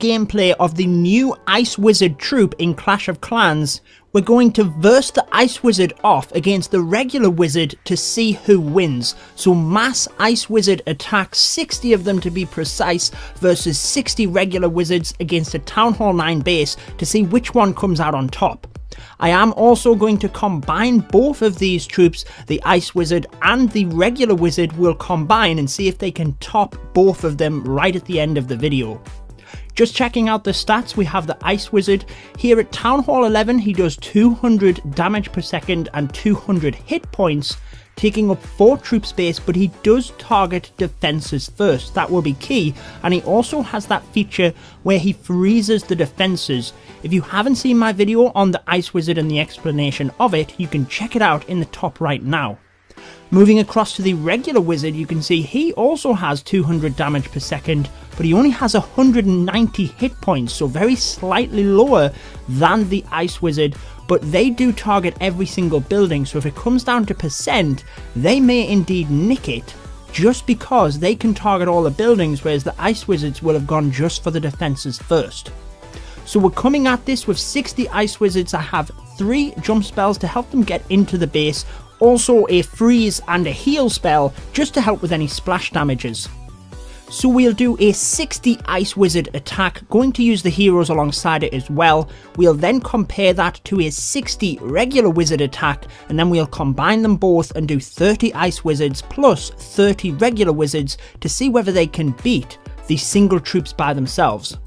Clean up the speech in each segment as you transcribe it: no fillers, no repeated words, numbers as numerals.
gameplay of the new Ice Wizard troop in Clash of Clans. We're going to verse the Ice Wizard off against the regular wizard to see who wins. So mass Ice Wizard attacks, 60 of them to be precise, versus 60 regular wizards against a Town Hall 9 base to see which one comes out on top. I am also going to combine both of these troops. The Ice Wizard and the regular wizard will combine and see if they can top both of them right at the end of the video. Just checking out the stats, we have the Ice Wizard. Here at Town Hall 11, he does 200 damage per second and 200 hit points, taking up 4 troop space, but he does target defenses first. That will be key, and he also has that feature where he freezes the defenses. If you haven't seen my video on the Ice Wizard and the explanation of it, you can check it out in the top right now. Moving across to the regular wizard, you can see he also has 200 damage per second, but he only has 190 hit points, so very slightly lower than the Ice Wizard, but they do target every single building, so if it comes down to percent, they may indeed nick it, just because they can target all the buildings, whereas the Ice Wizards will have gone just for the defenses first. So we're coming at this with 60 Ice Wizards. I have 3 jump spells to help them get into the base, also a freeze and a heal spell just to help with any splash damages. So we'll do a 60 Ice Wizard attack, going to use the heroes alongside it as well. We'll then compare that to a 60 regular wizard attack, and then we'll combine them both and do 30 Ice Wizards plus 30 regular wizards to see whether they can beat the single troops by themselves.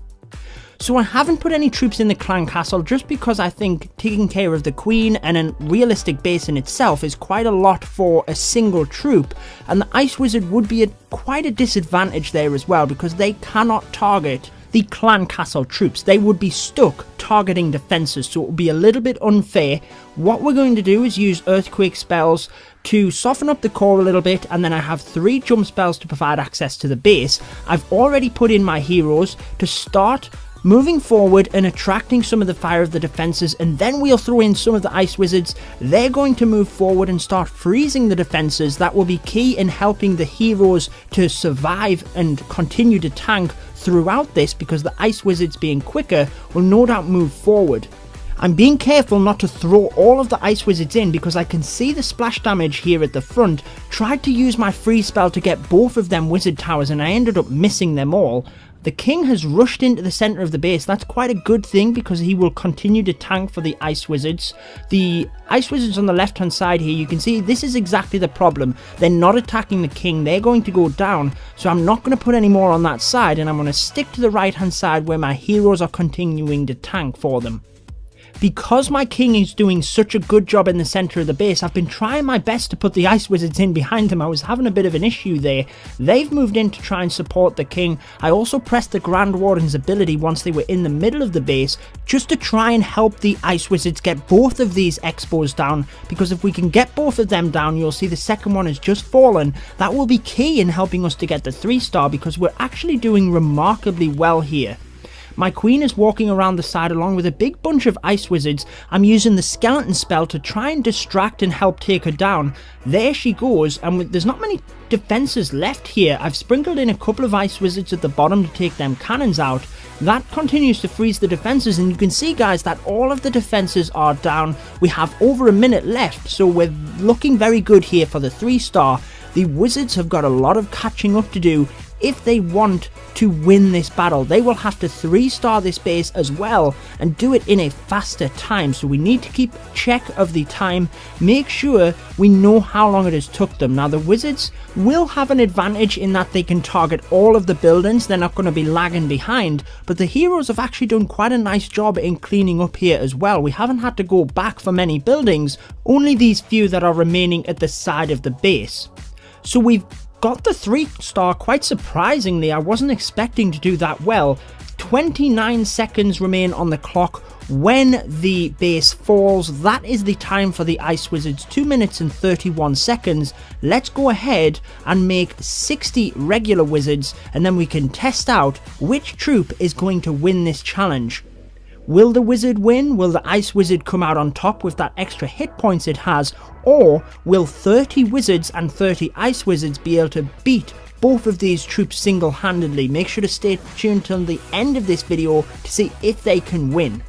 So I haven't put any troops in the clan castle just because I think taking care of the queen and a realistic base in itself is quite a lot for a single troop, and the Ice Wizard would be at quite a disadvantage there as well because they cannot target the clan castle troops. They would be stuck targeting defenses, so it would be a little bit unfair. What we're going to do is use earthquake spells to soften up the core a little bit, and then I have 3 jump spells to provide access to the base. I've already put in my heroes to start moving forward and attracting some of the fire of the defenses, and then we'll throw in some of the Ice Wizards. They're going to move forward and start freezing the defenses. That will be key in helping the heroes to survive and continue to tank throughout this, because the Ice Wizards being quicker will no doubt move forward. I'm being careful not to throw all of the Ice Wizards in because I can see the splash damage here at the front. Tried to use my freeze spell to get both of them wizard towers and I ended up missing them all. The king has rushed into the center of the base. That's quite a good thing because he will continue to tank for the Ice Wizards. The Ice Wizards on the left hand side here, you can see this is exactly the problem. They're not attacking the king, they're going to go down, so I'm not going to put any more on that side, and I'm going to stick to the right hand side where my heroes are continuing to tank for them. Because my king is doing such a good job in the center of the base, I've been trying my best to put the Ice Wizards in behind them. I was having a bit of an issue there. They've moved in to try and support the king. I also pressed the Grand Warden's ability once they were in the middle of the base, just to try and help the Ice Wizards get both of these expos down, because if we can get both of them down, you'll see the second one has just fallen. That will be key in helping us to get the 3-star, because we're actually doing remarkably well here. My queen is walking around the side along with a big bunch of Ice Wizards. I'm using the skeleton spell to try and distract and help take her down. There she goes, and there's not many defenses left here. I've sprinkled in a couple of Ice Wizards at the bottom to take them cannons out. That continues to freeze the defenses, and you can see, guys, that all of the defenses are down. We have over a minute left, so we're looking very good here for the 3-star. The Wizards have got a lot of catching up to do. If they want to win this battle, they will have to 3-star this base as well and do it in a faster time. So we need to keep check of the time, make sure we know how long it has took them. Now the Wizards will have an advantage in that they can target all of the buildings. They're not going to be lagging behind, but the heroes have actually done quite a nice job in cleaning up here as well. We haven't had to go back for many buildings, only these few that are remaining at the side of the base. So we've got the 3-star quite surprisingly. I wasn't expecting to do that well. 29 seconds remain on the clock when the base falls. That is the time for the Ice Wizards, 2 minutes and 31 seconds. Let's go ahead and make 60 regular wizards, and then we can test out which troop is going to win this challenge. Will the wizard win? Will the Ice Wizard come out on top with that extra hit points it has? Or will 30 wizards and 30 Ice Wizards be able to beat both of these troops single-handedly. Make sure to stay tuned till the end of this video to see if they can win.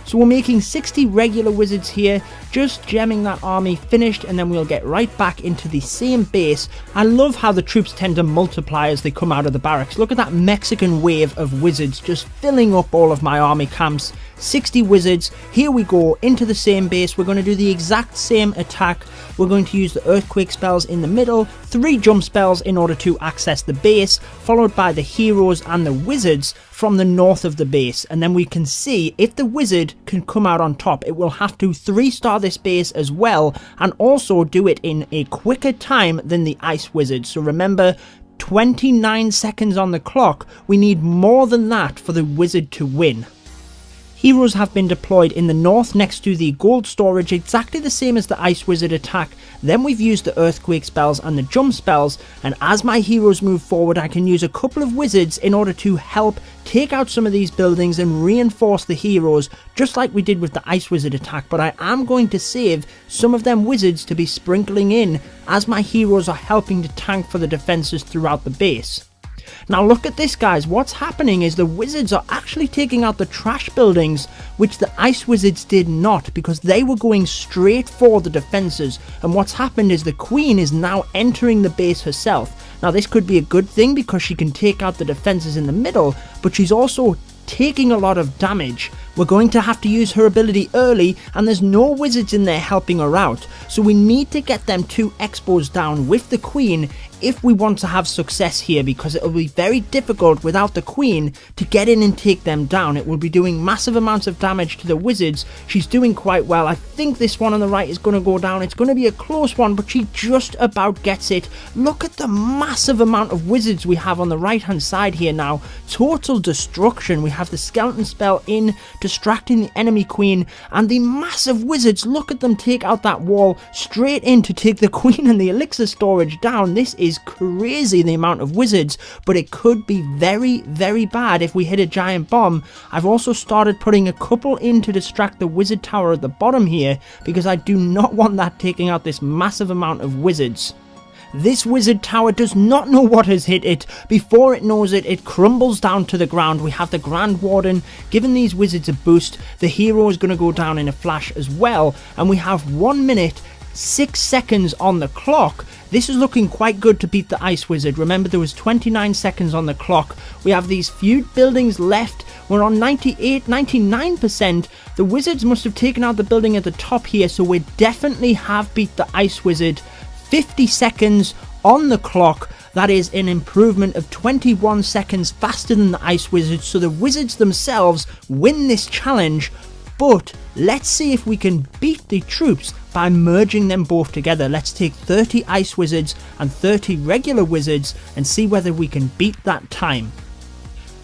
So we're making 60 regular wizards here, just gemming that army finished, and then we'll get right back into the same base. I love how the troops tend to multiply as they come out of the barracks. Look at that Mexican wave of wizards just filling up all of my army camps. 60 wizards, here we go, into the same base. We're going to do the exact same attack. We're going to use the earthquake spells in the middle, 3 jump spells in order to access the base, followed by the heroes and the wizards from the north of the base. And then we can see if the wizard can come out on top, it will have to 3-star this base as well, and also do it in a quicker time than the ice wizard. So remember, 29 seconds on the clock. We need more than that for the wizard to win. Heroes have been deployed in the north next to the gold storage, exactly the same as the ice wizard attack. Then we've used the earthquake spells and the jump spells, and as my heroes move forward I can use a couple of wizards in order to help take out some of these buildings and reinforce the heroes, just like we did with the ice wizard attack. But I am going to save some of them wizards to be sprinkling in as my heroes are helping to tank for the defenses throughout the base. Now look at this, guys. What's happening is the wizards are actually taking out the trash buildings, which the ice wizards did not, because they were going straight for the defenses. And what's happened is the queen is now entering the base herself. Now this could be a good thing because she can take out the defenses in the middle, but she's also taking a lot of damage. We're going to have to use her ability early, and there's no wizards in there helping her out. So we need to get them 2 expos down with the queen if we want to have success here, because it will be very difficult without the queen to get in and take them down. It will be doing massive amounts of damage to the wizards. She's doing quite well. I think this one on the right is going to go down. It's going to be a close one, but she just about gets it. Look at the massive amount of wizards we have on the right hand side here now. Total destruction. We have the skeleton spell in, distracting the enemy queen, and the massive wizards, look at them take out that wall straight in to take the queen and the elixir storage down. This is crazy, the amount of wizards, but it could be very, very bad if we hit a giant bomb. I've also started putting a couple in to distract the wizard tower at the bottom here, because I do not want that taking out this massive amount of wizards. This wizard tower does not know what has hit it. Before it knows it, it crumbles down to the ground. We have the Grand Warden giving these wizards a boost. The hero is going to go down in a flash as well. And we have 1 minute, 6 seconds on the clock. This is looking quite good to beat the ice wizard. Remember, there was 29 seconds on the clock. We have these few buildings left. We're on 98, 99%. The wizards must have taken out the building at the top here, so we definitely have beat the ice wizard. 50 seconds on the clock. That is an improvement of 21 seconds faster than the ice wizards, so the wizards themselves win this challenge. But let's see if we can beat the troops by merging them both together. Let's take 30 ice wizards and 30 regular wizards and see whether we can beat that time.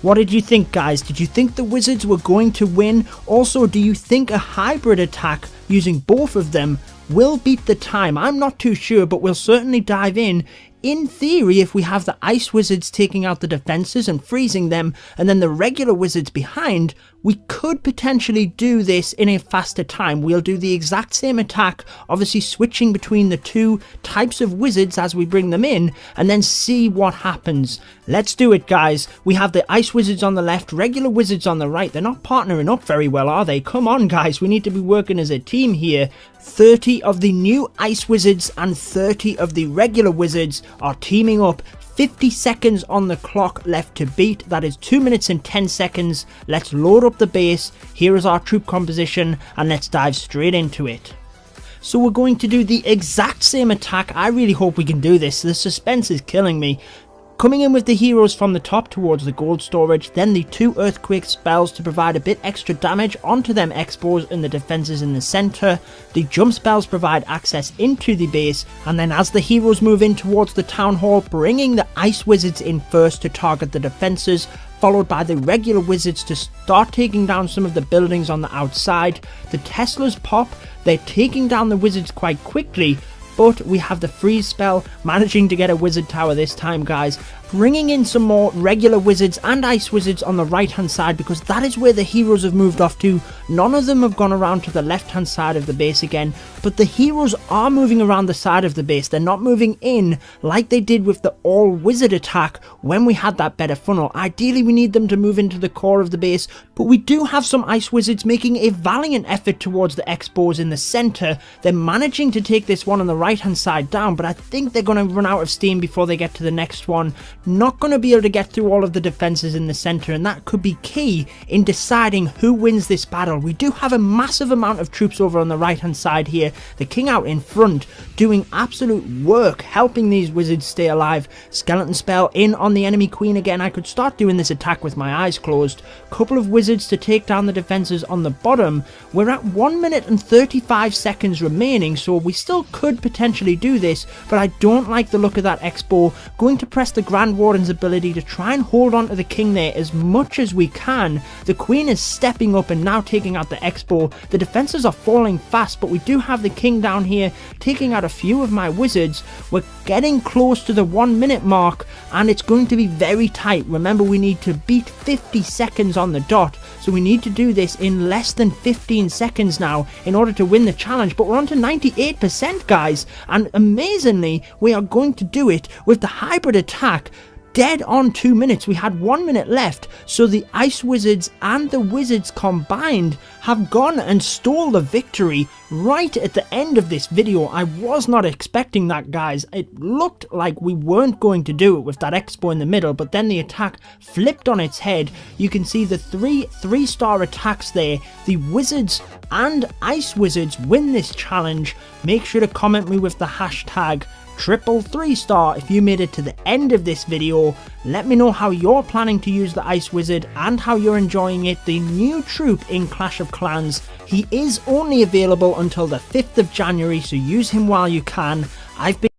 What did you think, guys? Did you think the wizards were going to win? Also, do you think a hybrid attack using both of them will beat the time? I'm not too sure, but we'll certainly dive in. In theory, if we have the ice wizards taking out the defenses and freezing them, and then the regular wizards behind, we could potentially do this in a faster time. We'll do the exact same attack, obviously switching between the 2 types of wizards as we bring them in, and then see what happens. Let's do it, guys. We have the ice wizards on the left, regular wizards on the right. They're not partnering up very well, are they? Come on, guys. We need to be working as a team here. 30 of the new ice wizards and 30 of the regular wizards are teaming up. 50 seconds on the clock left to beat. That is 2 minutes and 10 seconds. Let's load up the base. Here is our troop composition, and let's dive straight into it. So we're going to do the exact same attack. I really hope we can do this. The suspense is killing me. Coming in with the heroes from the top towards the gold storage, then the 2 earthquake spells to provide a bit extra damage onto them expos and the defenses in the center. The jump spells provide access into the base, and then as the heroes move in towards the town hall, bringing the ice wizards in first to target the defenses, followed by the regular wizards to start taking down some of the buildings on the outside. The Teslas pop, they're taking down the wizards quite quickly, but we have the freeze spell, managing to get a wizard tower this time, guys. Bringing in some more regular wizards and ice wizards on the right hand side, because that is where the heroes have moved off to, None of them have gone around to the left hand side of the base again, but the heroes are moving around the side of the base. They're not moving in like they did with the all wizard attack when we had that better funnel. Ideally we need them to move into the core of the base, but we do have some ice wizards making a valiant effort towards the X-bows in the center. They're managing to take this one on the right hand side down, but I think they're going to run out of steam before they get to the next one. Not going to be able to get through all of the defenses in the center, and that could be key in deciding who wins this battle. We do have a massive amount of troops over on the right hand side here. The king out in front doing absolute work helping these wizards stay alive. Skeleton spell in on the enemy queen again. I could start doing this attack with my eyes closed. Couple of wizards to take down the defenses on the bottom. We're at 1 minute and 35 seconds remaining, so we still could potentially do this, but I don't like the look of that X-bow. Going to press the Grand Warden's ability to try and hold on to the king there as much as we can. The queen is stepping up and now taking out the X-bow. The defenses are falling fast, but we do have the king down here taking out a few of my wizards. We're getting close to the 1 minute mark, and it's going to be very tight. Remember, we need to beat 50 seconds on the dot, so we need to do this in less than 15 seconds now in order to win the challenge. But we're on to 98%, guys, and amazingly we are going to do it with the hybrid attack. Dead on 2 minutes. We had 1 minute left, so the ice wizards and the wizards combined have gone and stole the victory right at the end of this video. I was not expecting that, guys. It looked like we weren't going to do it with that X-bow in the middle, but then the attack flipped on its head. You can see the three-star attacks there. The wizards and ice wizards win this challenge. Make sure to comment me with the hashtag #3 if you made it to the end of this video. Let me know how you're planning to use the ice wizard and how you're enjoying it. The new troop in Clash of Clans, he is only available until the 5th of January, so use him while you can. I've been